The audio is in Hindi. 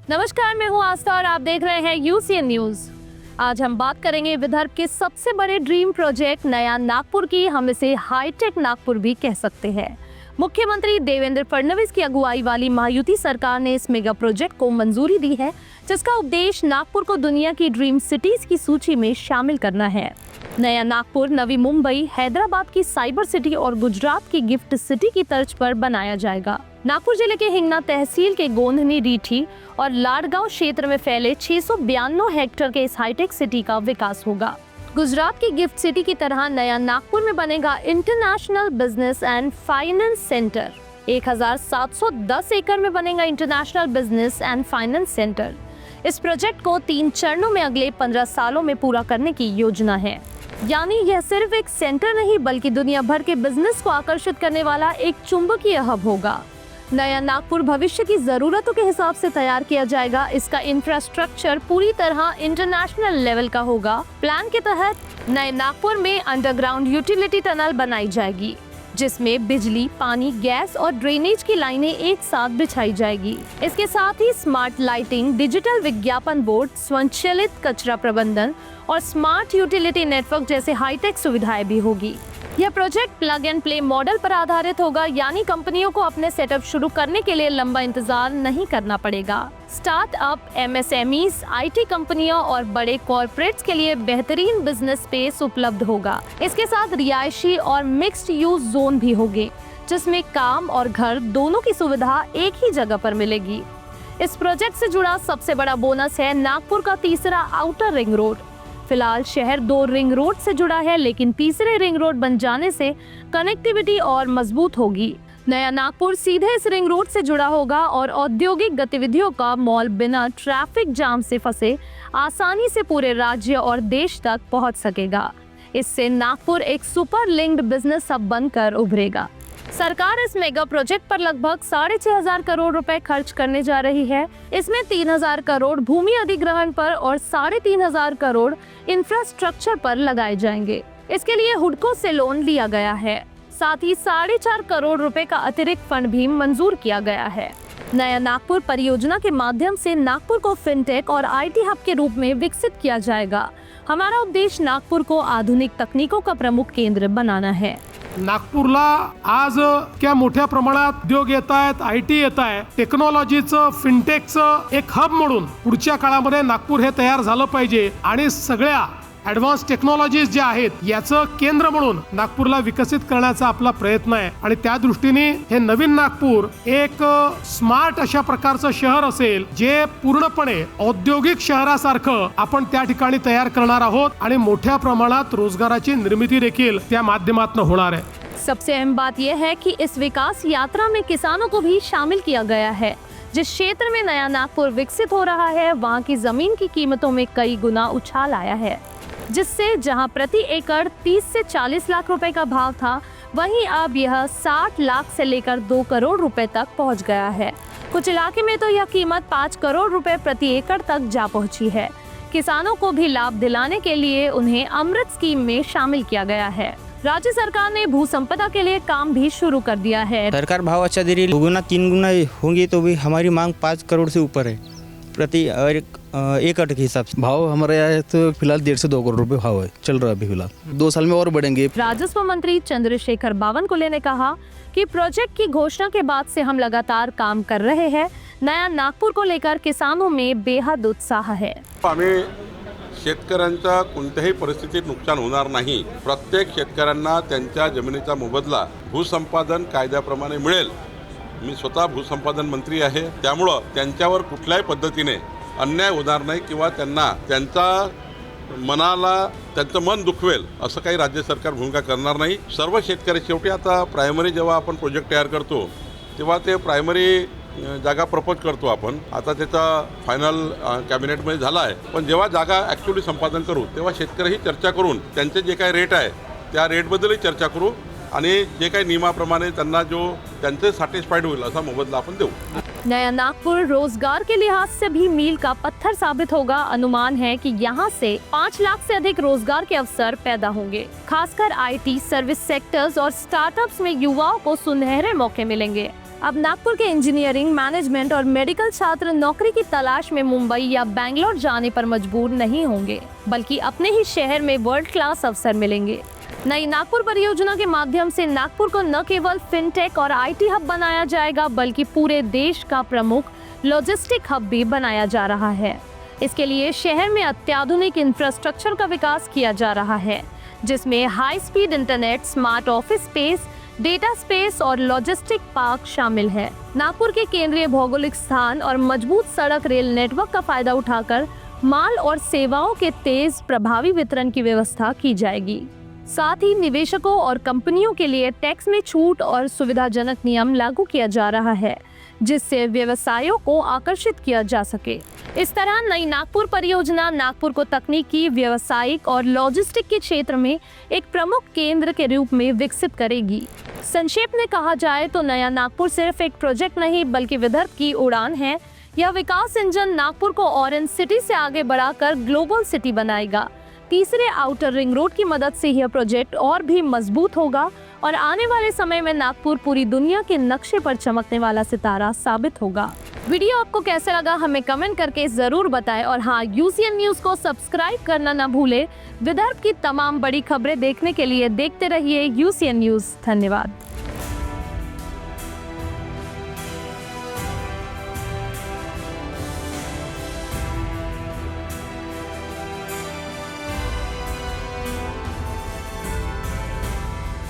नमस्कार, मैं हूँ आस्था और आप देख रहे हैं यूसीएन न्यूज। आज हम बात करेंगे विदर्भ के सबसे बड़े ड्रीम प्रोजेक्ट नया नागपुर की। हम इसे हाईटेक नागपुर भी कह सकते हैं। मुख्यमंत्री देवेंद्र फडणवीस की अगुवाई वाली महायुति सरकार ने इस मेगा प्रोजेक्ट को मंजूरी दी है, जिसका उद्देश्य नागपुर को दुनिया की ड्रीम सिटीज की सूची में शामिल करना है। नया नागपुर नवी मुंबई, हैदराबाद की साइबर सिटी और गुजरात की गिफ्ट सिटी की तर्ज पर बनाया जाएगा। नागपुर जिले के हिंगना तहसील के गोंधनी, रीठी और लाडगांव क्षेत्र में फैले 692 हेक्टेयर के इस हाईटेक सिटी का विकास होगा। गुजरात की गिफ्ट सिटी की तरह नया नागपुर में बनेगा international business and finance centre. 1710 एकड़ में बनेगा international business and finance centre. इस प्रोजेक्ट को 3 चरणों में अगले 15 सालों में पूरा करने की योजना है। यानी यह सिर्फ एक सेंटर नहीं बल्कि दुनिया भर के बिजनेस को आकर्षित करने वाला एक चुंबकीय हब होगा। नया नागपुर भविष्य की जरूरतों के हिसाब से तैयार किया जाएगा। इसका इंफ्रास्ट्रक्चर पूरी तरह इंटरनेशनल लेवल का होगा। प्लान के तहत नए नागपुर में अंडरग्राउंड यूटिलिटी टनल बनाई जाएगी, जिसमें बिजली, पानी, गैस और ड्रेनेज की लाइनें एक साथ बिछाई जाएगी। इसके साथ ही स्मार्ट लाइटिंग, डिजिटल विज्ञापन बोर्ड, स्वचालित कचरा प्रबंधन और स्मार्ट यूटिलिटी नेटवर्क जैसे हाईटेक सुविधाएं भी होगी। यह project plug and play model पर आधारित होगा, यानी कंपनियों को अपने सेटअप शुरू करने के लिए लंबा इंतजार नहीं करना पड़ेगा। स्टार्टअप, एमएसएमईज, आईटी कंपनियां और बड़े कॉर्पोरेट्स के लिए बेहतरीन बिजनेस स्पेस उपलब्ध होगा। इसके साथ रिहायशी और मिक्स्ड यूज जोन भी होंगे, जिसमें काम और घर दोनों की सुविधा एक ही जगह पर मिलेगी। इस प्रोजेक्ट से जुड़ा सबसे बड़ा बोनस है नागपुर का तीसरा आउटर रिंग रोड। फिलहाल शहर 2 रिंग रोड से जुड़ा है, लेकिन तीसरे रिंग रोड बन जाने से कनेक्टिविटी और मजबूत होगी। नया नागपुर सीधे इस रिंग रोड से जुड़ा होगा और औद्योगिक गतिविधियों का मॉल बिना ट्रैफिक जाम से फंसे आसानी से पूरे राज्य और देश तक पहुंच सकेगा। इससे नागपुर एक सुपर लिंक्ड बिजनेस हब बनकर उभरेगा। सरकार इस मेगा प्रोजेक्ट पर लगभग 6,500 करोड़ रुपए खर्च करने जा रही है। इसमें 3,000 करोड़ भूमि अधिग्रहण पर और 3,500 करोड़ इंफ्रास्ट्रक्चर पर लगाए जाएंगे। इसके लिए हुडको से लोन लिया गया है। साथ ही 4.5 करोड़ रुपए का अतिरिक्त फंड भी मंजूर किया गया है। नया नागपुर परियोजना के माध्यम से नागपुर को फिनटेक और आईटी हब के रूप में विकसित किया जाएगा। हमारा उद्देश्य नागपुर को आधुनिक तकनीकों का प्रमुख केंद्र बनाना है। नागपूरला आज क्या मोठ्या प्रमाणात उद्योग येत आहेत, आयटी येत आहे, टेक्नॉलॉजीचं, फिनटेकचं एक हब म्हणून पुढच्या काळामध्ये नागपूर हे तयार झालं पाहिजे आणि सगळ्या ॲडव्हान्स टेक्नॉलॉजीज ज्या आहेत याचं केंद्र म्हणून नागपूरला विकसित करण्याचा आपला प्रयत्न आहे आणि त्या दृष्टीने हे नवीन नागपूर एक स्मार्ट अशा प्रकारचं शहर असेल, जे पूर्णपणे औद्योगिक शहरासारखं आपण त्या ठिकाणी तयार करणार आहोत आणि मोठ्या प्रमाणात रोजगाराची निर्मिती देखील त्या माध्यमातून होणार आहे। सबसे अहम बात यह है कि इस विकास यात्रा में किसानों को भी शामिल किया गया है। जिस क्षेत्र में नया नागपुर विकसित हो रहा है, वहाँ की जमीन की कीमतों में कई गुना उछाल आया है, जिससे जहां प्रति एकड़ 30 से 40 लाख रुपए का भाव था, वहीं अब यह 60 लाख से लेकर 2 करोड़ रुपए तक पहुंच गया है। कुछ इलाके में तो यह कीमत 5 करोड़ रुपए प्रति एकड़ तक जा पहुंची है। किसानों को भी लाभ दिलाने के लिए उन्हें अमृत स्कीम में शामिल किया गया है। राज्य सरकार ने भू संपदा के लिए काम भी शुरू कर दिया है। सरकार भाव अच्छा दे रही है, 2 गुना 3 गुना होंगी तो भी हमारी मांग 5 करोड़ से ऊपर है प्रति एकड़ के हिसाब से। भाव हमारे यहाँ तो फिलहाल 1.5 से 2 करोड़ रुपए भाव है, चल रहा है अभी फिलहाल। 2 साल में और बढ़ेंगे। राजस्व मंत्री चंद्रशेखर बावनकुले ने कहा कि प्रोजेक्ट की घोषणा के बाद से हम लगातार काम कर रहे हैं। नया नागपुर को लेकर किसानों में बेहद उत्साह है। आम्ही शेतकऱ्यांचा कोणत्याही परिस्थितीत नुकसान होणार नाही। प्रत्येक शेतकऱ्यांना त्यांच्या जमिनीचा मोबदला भूसंपादन कायद्याप्रमाणे मिळेल। मी स्वतः भूसंपादन मंत्री आहे, त्यामुळं त्यांच्यावर कुठल्याही पद्धतीने अन्याय होणार नाही किंवा त्यांना त्यांचा मनाला त्यांचं मन दुखवेल असं काही राज्य सरकार भूमिका करणार नाही। सर्व शेतकरी शेवटी आता प्रायमरी जेव्हा आपण प्रोजेक्ट तयार करतो तेव्हा ते प्रायमरी जागा प्रपोज करतो आपण। आता त्याचा फायनल कॅबिनेटमध्ये झाला आहे, पण जेव्हा जागा ॲक्च्युअली संपादन करू तेव्हा शेतकरीही चर्चा करून त्यांचे जे काही रेट आहे त्या रेटबद्दलही चर्चा करू आणि जे काही नियमाप्रमाणे त्यांना जो त्यांचे सैटिस्फाइड होईल असा मोबदला आपण देऊ। नया नागपुर रोजगार के लिहाज से भी मील का पत्थर साबित होगा। अनुमान है कि यहाँ से 5 लाख से अधिक रोजगार के अवसर पैदा होंगे। खासकर आईटी, सर्विस सेक्टर्स और स्टार्टअप्स में युवाओं को सुनहरे मौके मिलेंगे। अब नागपुर के इंजीनियरिंग, मैनेजमेंट और मेडिकल छात्र नौकरी की तलाश में मुंबई या बेंगलोर जाने पर मजबूर नहीं होंगे, बल्कि अपने ही शहर में वर्ल्ड क्लास अवसर मिलेंगे। नई नागपुर परियोजना के माध्यम से नागपुर को न केवल फिनटेक और आईटी हब बनाया जाएगा, बल्कि पूरे देश का प्रमुख लॉजिस्टिक हब भी बनाया जा रहा है। इसके लिए शहर में अत्याधुनिक इंफ्रास्ट्रक्चर का विकास किया जा रहा है, जिसमें high speed internet, smart office space, data space और लॉजिस्टिक पार्क शामिल है। नागपुर के केंद्रीय भौगोलिक स्थान और मजबूत सड़क रेल नेटवर्क का फायदा उठाकर माल और सेवाओं के तेज प्रभावी वितरण की व्यवस्था की जाएगी। साथ ही निवेशकों और कंपनियों के लिए टैक्स में छूट और सुविधाजनक नियम लागू किया जा रहा है, जिससे व्यवसायों को आकर्षित किया जा सके। इस तरह नई नागपुर परियोजना नागपुर को तकनीकी, व्यावसायिक और लॉजिस्टिक के क्षेत्र में एक प्रमुख केंद्र के रूप में विकसित करेगी। संक्षेप में कहा जाए तो नया नागपुर सिर्फ एक प्रोजेक्ट नहीं, बल्कि विदर्भ की उड़ान है। यह विकास इंजन नागपुर को ऑरेंज सिटी से आगे बढ़ाकर ग्लोबल सिटी बनाएगा। तीसरे आउटर रिंग रोड की मदद से यह प्रोजेक्ट और भी मजबूत होगा और आने वाले समय में नागपुर पूरी दुनिया के नक्शे पर चमकने वाला सितारा साबित होगा। वीडियो आपको कैसा लगा हमें कमेंट करके जरूर बताएं और हाँ, यूसीएन न्यूज को सब्सक्राइब करना न भूले। विदर्भ की तमाम बड़ी खबरें देखने के लिए देखते रहिए यूसीएन न्यूज। धन्यवाद।